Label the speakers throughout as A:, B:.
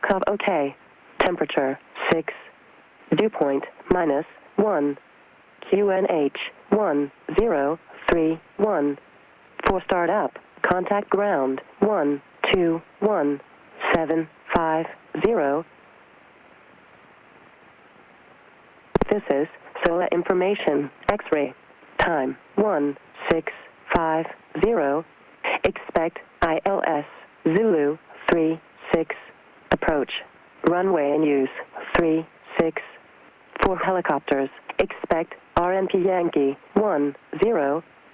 A: Cov OK. Temperature 6. Dew point -1. QNH 1031. For start up, contact ground 121750. This is Sola information. X-ray. Time 1650. Expect ILS Zulu 36. Approach. Runway in use 36. For helicopters, expect RNP Yankee 10.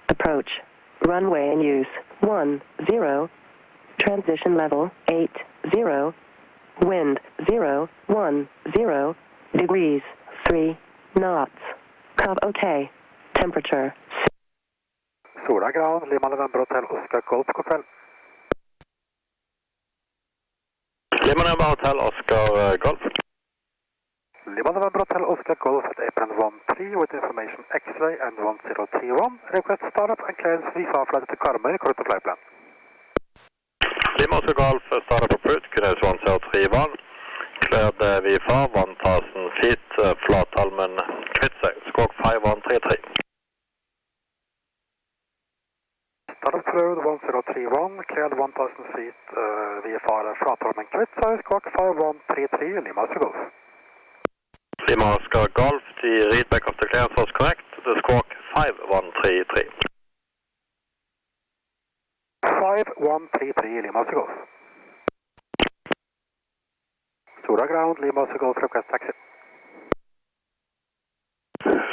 A: Approach. Runway in use 10. Transition level 80. Wind 010 degrees 3 knots. Cov OK. Temperature.
B: Sola ground, Lima November Hotel Oscar Golf, god kveld.
C: Lima November Hotel Oscar Golf.
B: Lima November Hotel Oscar Golf at apron 13 with information X-ray and 1031. Request startup and clearance VFA flight to Karmøy, according to flight plan.
C: Lima Oscar Golf, startup approved, clearance 1031. Cleared VFA 1000 feet, Flatholmen, Kvitsøy, squawk 5133.
B: Startup approved 1031, cleared 1000 feet, VFA Flatholmen, Kvitsøy, squawk 5133, Lima Oscar Golf.
C: Lima Oscar Golf, the readback of the clearance was correct, the squawk 5133.
B: 5133, Lima Oscar Golf. Sola ground, Lima Oscar Golf, request taxi.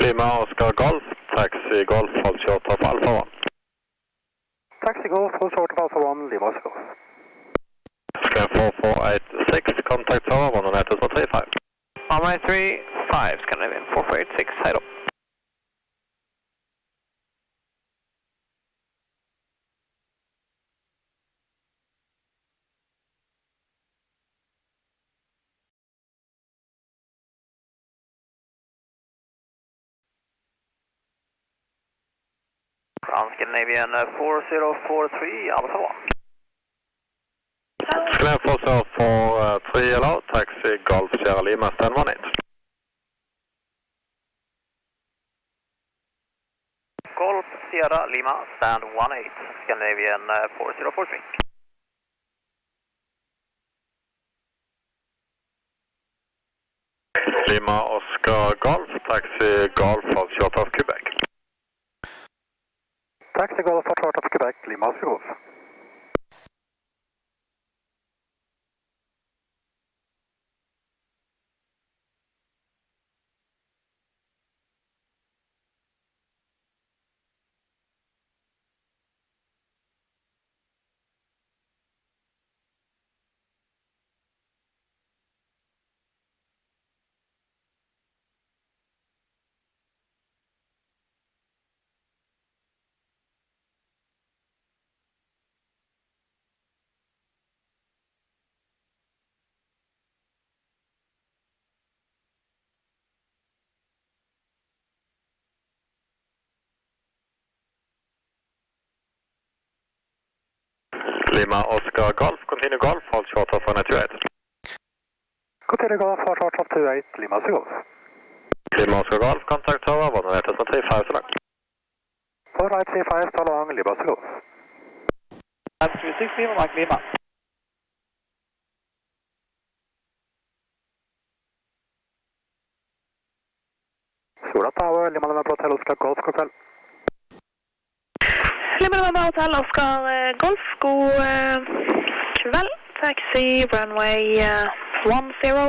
C: Lima Oscar Golf, taxi Golf, hold short of Alpha 1.
B: Taxi Golf, hold short of Alpha 1, Lima Oscar Golf.
C: Square 4486, contact tower 109.35.
D: Runway 35, Scandinavian 4486, hello. Ground Scandinavian 4043, Alpha 1.
C: Square 4043, hello, taxi Golf Sierra Lima, stand 18.
D: Golf Sierra Lima, stand 18, Scandinavian 4043.
C: Lima Oscar Golf, taxi Golf, hold short of Quebec.
B: Taxi Golf, hold short of Quebec, Lima Oscar Golf.
C: Lima Oscar Golf, continue Golf, hold short of 128.
B: Continue Golf, hold short of 28, Lima Oscar Golf.
C: Lima Oscar Golf, contact tower 109.35, so long.
B: 4935, so long, Lima Oscar Golf.
D: 360, Mike Lima.
B: Sola Tower, Lima November Hotel Oscar Golf, god kveld.
E: Lima November Hotel Oscar Golf, god kveld. Taxi runway 10,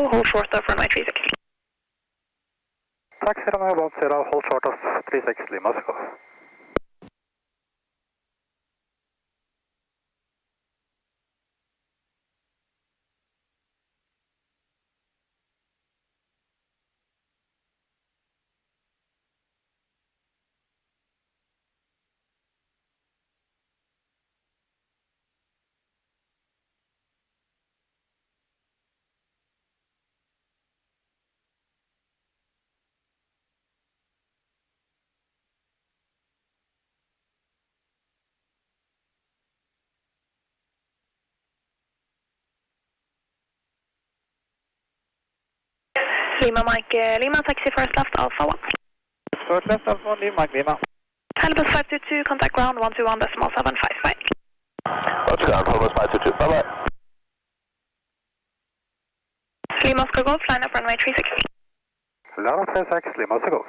E: hold short of runway 36.
B: Taxi runway 10, hold short of 36, Lima Oscar Golf.
E: Lima Mike Lima, taxi first left Alpha 1.
D: First left, Alpha 1, Lima Mike Lima.
E: Helibus 522, contact ground 121.75, bye.
C: Roger, Helibus 522, bye-bye.
E: Lima Oscar Golf, line up runway 36.
B: Line up 36, Lima Oscar Golf.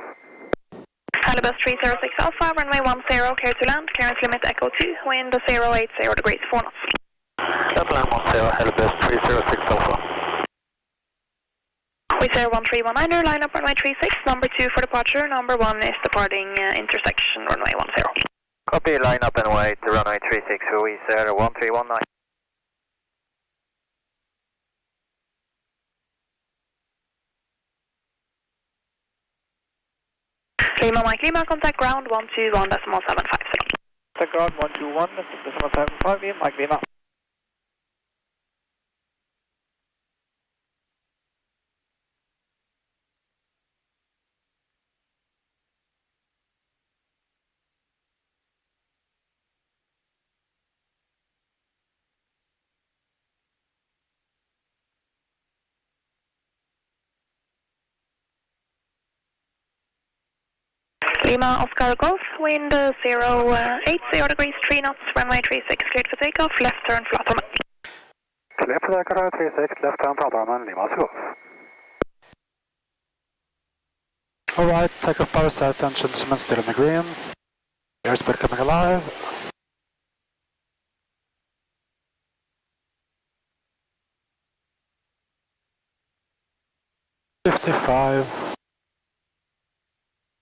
E: Helibus 306 Alpha, runway 10, clear to land, clearance limit Echo 2, wind 080 degrees, 4 knots.
C: Land 10, Helibus 306 Alpha.
E: Wizz Air 1319er, line up runway 36, number 2 for departure, number 1 is departing intersection runway 10.
D: Copy, line up and wait to runway 36 for Wizz Air 1319.
E: Lima Mike Lima, contact ground 121.75.
D: Contact ground 121.75, Lima Mike Lima.
E: Lima Oscar Golf, wind 080 degrees, 3 knots, runway 36, cleared for takeoff, left turn, flat runway.
B: Clear for takeoff, 36, left turn, flat runway, Lima Oscar Golf. Alright, takeoff power set, engine instrument still in the green. Airspeed coming alive.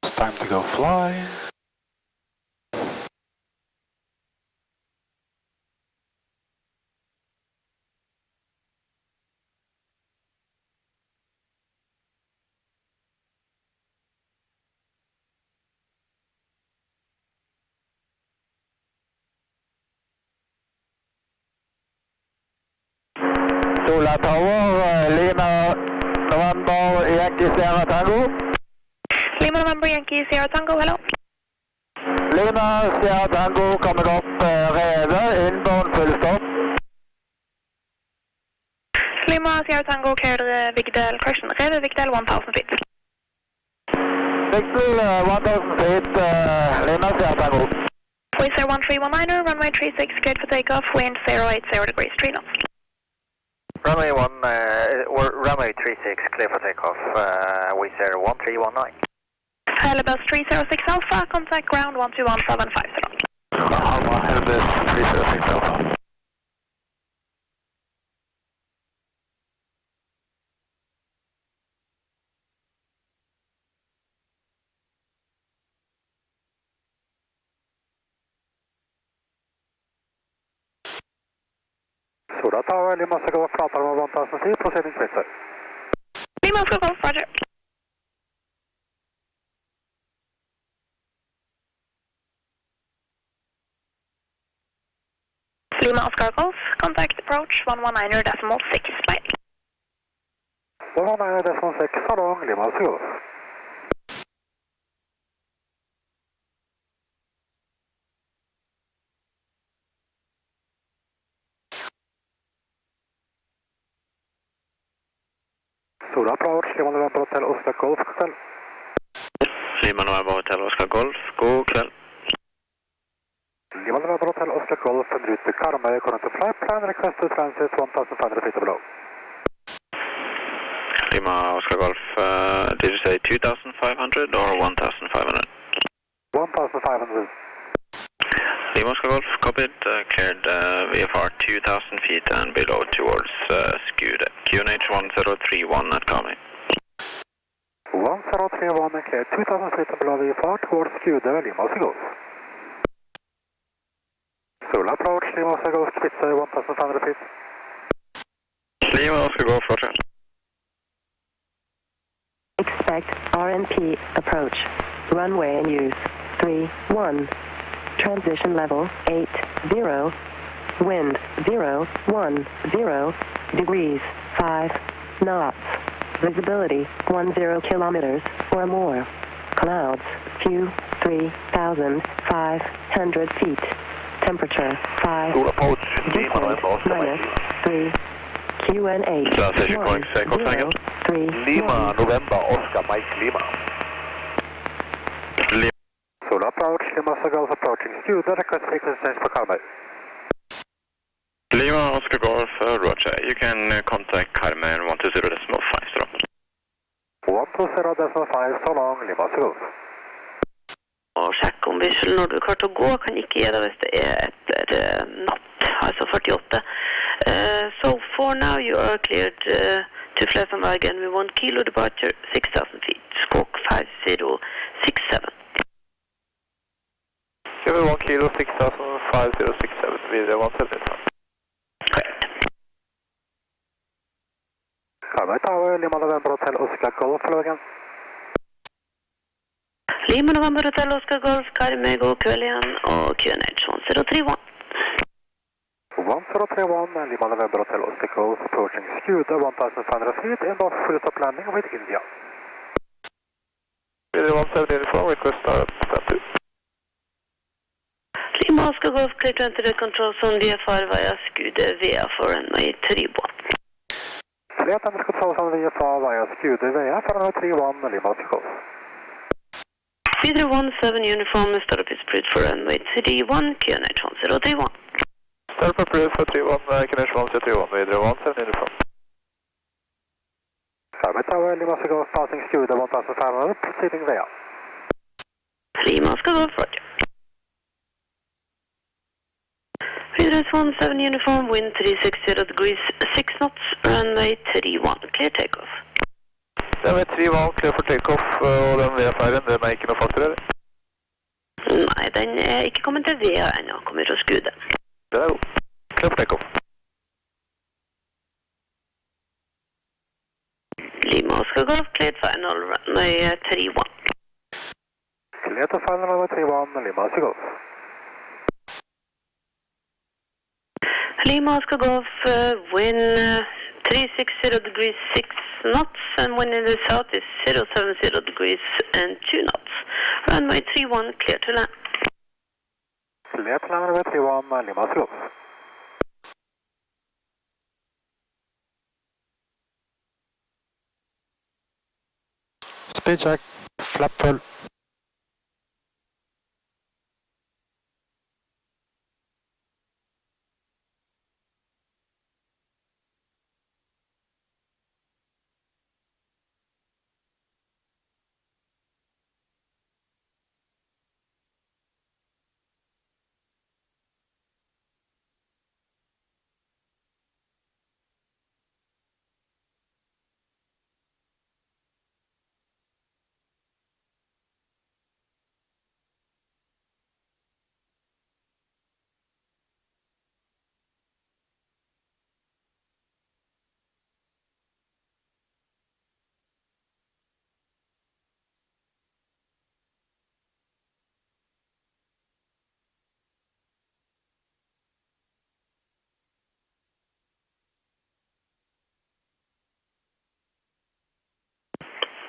B: It's time to go fly.
D: Sola Tower, Lima November Yankee Sierra Tango.
E: Lima November Yankee Sierra Tango, hello.
D: Lima Sierra Tango coming up Rede, inbound full stop.
E: Lima Sierra Tango, cleared Vigdal, correction, Rede Vigdal 1000 feet.
D: Vigdal 1000 feet, Lima Sierra Tango.
E: Wizz Air 1319er, runway 36, cleared for takeoff, wind 080 degrees, 3 knots.
D: Runway 36, clear for takeoff, Wizz Air 1319.
E: Helibus 306 Alpha, contact ground 121.75.
C: Helibus 306 Alpha.
B: Sola Tower, Lima Oscar Golf, flat runway 1000 feet, proceeding Wizz Air.
E: Lima Oscar Golf, roger. Lima Oscar Golf, contact approach 119.6, bye.
B: 119.6, so long, Lima Oscar Golf. Sola approach, Lima November Hotel Oscar Golf, hotel.
C: Lima November Hotel Oscar Golf, god kväll.
B: Lima November Hotel Oscar Golf, en route to Karmøy, according to flight plan, request to transit 1500 feet below.
C: Lima Oscar Golf, did you say 2500 or 1500?
B: 1500.
C: Lima Oscar Golf, copied, cleared VFR 2000 feet and below towards Skude. QNH 1031 at Karmøy.
B: 1031 and clear 2000 feet and below VFR towards Skude, Lima Oscar Golf. Sola approach, Lima Oscar Golf, Spitze 1500 feet.
C: Lima Oscar Golf, roger.
A: Expect RNP approach. Runway in use. 3-1. Transition level 80. Wind 010 degrees 5 knots. Visibility 10 kilometers or more. Clouds few 3,500 feet. Temperature 5
C: Sola approach, Lima November Oscar
A: minus 3 QNH
C: Transition point, Copenhagen.
A: 103
D: Lima, November, Oscar, Mike, Lima.
B: Sola approach, Lima Oscar Golf approaching Studer, request frequency change for Karmøy.
C: Lima, Oscar Golf, Roger. You can contact Karmøy 120.5 stop.
B: 120.5, so long, Lima Oscar Golf.
F: Og sjekk om visual når du er klart å gå, kan ikke gi deg hvis det er etter natt, altså 48. So for now you are cleared to fly from Bergen with 1 kilo departure, 6,000 feet, squawk 5067.
D: Give me 1 kilo, 6,5067, videre 175.
F: Correct.
B: Karmøy Tower, Lima November Hotel Oscar Golf, hello again.
F: Lima November Hotel Oscar Golf, Karmøy, god kveld igjen, og QNH 1031.
B: 1031, Lima November Hotel Oscar Golf, approaching Studer, 1,500 feet, inbound full stop landing with India.
D: Videre 17 uniform, request start up, stand to.
F: Lima Oscar Golf, clear to enter the control zone VFR via Skude via for runway 31.
B: Clear to enter control zone VFR via Studer via for runway 31, Lima Oscar Golf.
F: Videre 17 uniform, startup is approved for runway 31, QNH 1031.
D: Startup approved for 31, QNH 1031, videre 17 uniform.
B: Karmøy Tower, Lima Oscar Golf, passing Studer, 1,500, proceeding via.
F: Lima Oscar Golf, Roger. Videre 17 uniform, wind 360 degrees, 6 knots, runway 31, clear takeoff.
D: Den er 3 valg, clear for takeoff, og den VFR-en, den er ikke noe faktor, eller?
F: Nei, den er ikke kommet til VA ennå, kommer fra Skude.
D: Den er god. Clear for takeoff.
F: Lima Oscar Golf, cleared final runway 31.
B: Clear to final runway 31, Lima Oscar Golf.
F: Lima Oscar Golf, wind 360 degrees, 6 knots, and wind in the south is 070 degrees and 2 knots. Runway 31, clear to land.
B: Clear to land runway 31, Lima Oscar Golf. Speed check, flap full.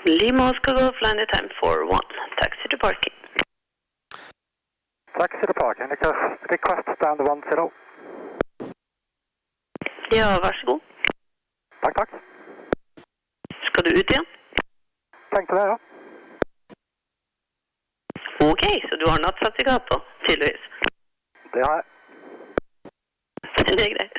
F: Lima Oscar Golf, landing time 41, taxi to parking.
B: Taxi to parking, request stand 10.
F: Ja, vær så god.
B: Takk, takk.
F: Skal du ut igjen?
B: Tenkte det, ja.
F: Ok, så du har nattsertifikat på, tydeligvis.
B: Det har jeg.
F: Det er greit.